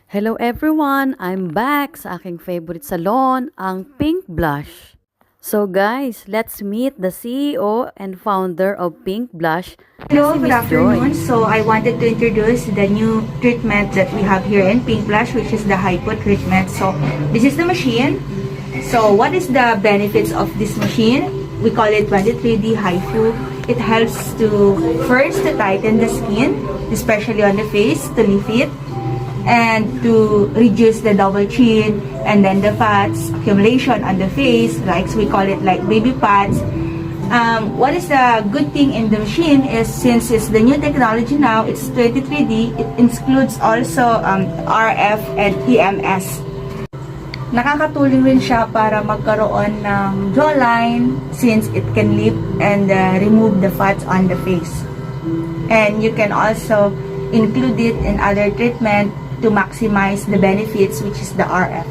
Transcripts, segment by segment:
Hello everyone! I'm back sa aking favorite salon, ang Pink Blush. So guys, let's meet the CEO and founder of Pink Blush, Hello, si good Miss Joy. afternoon. So I wanted to introduce the new treatment that we have here in Pink Blush, which is the Hypo treatment. So this is the machine. So what is the benefits of this machine? We call it 23D HIFU. It helps to first to tighten the skin, especially on the face, to lift it, and to reduce the double chin and then the fats accumulation on the face, like so we call it like baby fats. What is the good thing in the machine is since it's the new technology now, it's 23D, it includes also RF and EMS. Nakakatulong rin siya para magkaroon ng jawline since it can lift and remove the fats on the face. And you can also include it in other treatment to maximize the benefits, which is the RF.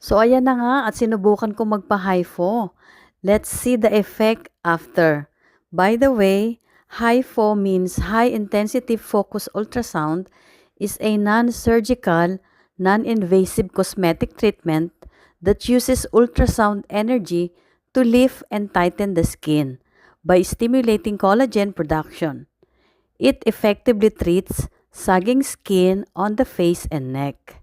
So ayan na nga at sinubukan ko magpa-HIFO. Let's see the effect after. By the way, HIFO means High Intensity Focus Ultrasound is a non-surgical, non-invasive cosmetic treatment that uses ultrasound energy to lift and tighten the skin by stimulating collagen production. It effectively treats sagging skin on the face and neck,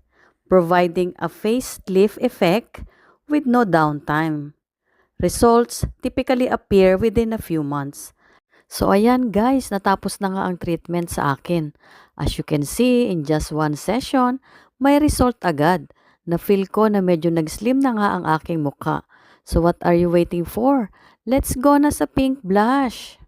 providing a facelift effect with no downtime. Results typically appear within a few months. So ayan guys, natapos na nga ang treatment sa akin. As you can see, in just one session, may result agad. Na-feel ko na medyo nag-slim na nga ang aking mukha. So what are you waiting for? Let's go na sa Pink Blush!